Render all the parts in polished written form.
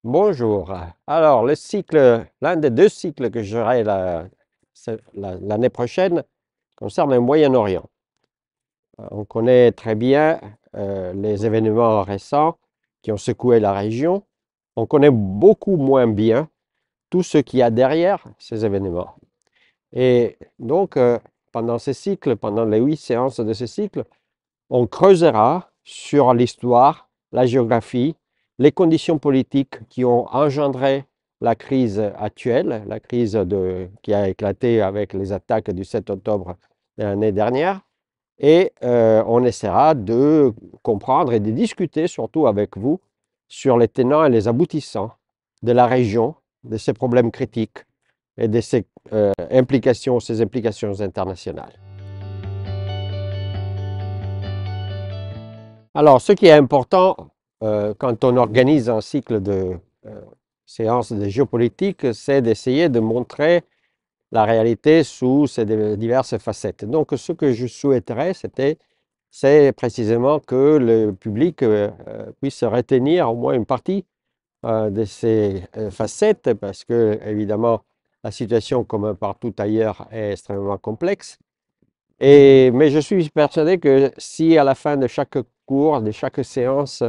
Bonjour. Alors, l'un des deux cycles que j'aurai l'année prochaine concerne le Moyen-Orient. On connaît très bien les événements récents qui ont secoué la région. On connaît beaucoup moins bien tout ce qu'il y a derrière ces événements. Et donc, pendant ces cycles, pendant les 8 séances de ce cycle, on creusera sur l'histoire, la géographie, les conditions politiques qui ont engendré la crise actuelle, la crise qui a éclaté avec les attaques du 7 octobre de l'année dernière. Et on essaiera de comprendre et de discuter surtout avec vous sur les tenants et les aboutissants de la région, de ces problèmes critiques et de ces implications internationales. Alors, ce qui est important quand on organise un cycle de séances de géopolitique, c'est d'essayer de montrer la réalité sous ses diverses facettes. Donc, ce que je souhaiterais, c'est précisément que le public puisse retenir au moins une partie de ces facettes, parce que, évidemment, la situation, comme partout ailleurs, est extrêmement complexe. Mais je suis persuadé que si à la fin de chaque cours, de chaque séance,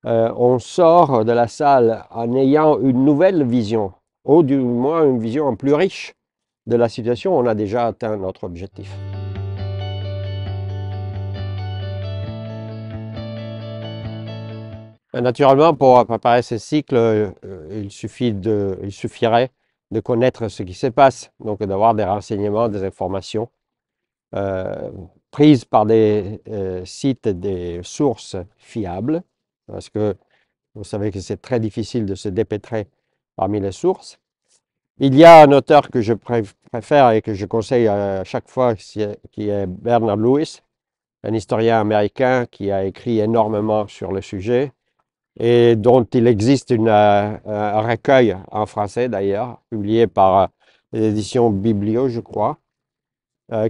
on sort de la salle en ayant une nouvelle vision, ou du moins une vision plus riche de la situation, on a déjà atteint notre objectif. Naturellement, pour préparer ces cycles, il suffirait de connaître ce qui se passe, donc d'avoir des renseignements, des informations prises par des sites, des sources fiables, parce que vous savez que c'est très difficile de se dépêtrer parmi les sources. Il y a un auteur que je préfère et que je conseille à chaque fois, qui est Bernard Lewis, un historien américain qui a écrit énormément sur le sujet et dont il existe un recueil en français d'ailleurs, publié par les éditions Biblio, je crois,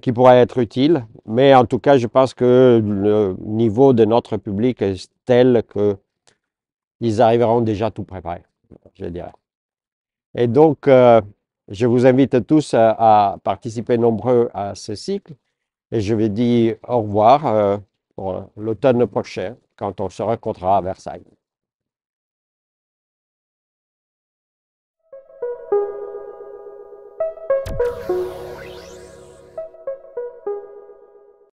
qui pourrait être utile. Mais en tout cas, je pense que le niveau de notre public est tel qu'ils arriveront déjà tout préparés, je dirais. Et donc, je vous invite tous à participer nombreux à ce cycle et je vous dis au revoir pour l'automne prochain quand on se rencontrera à Versailles.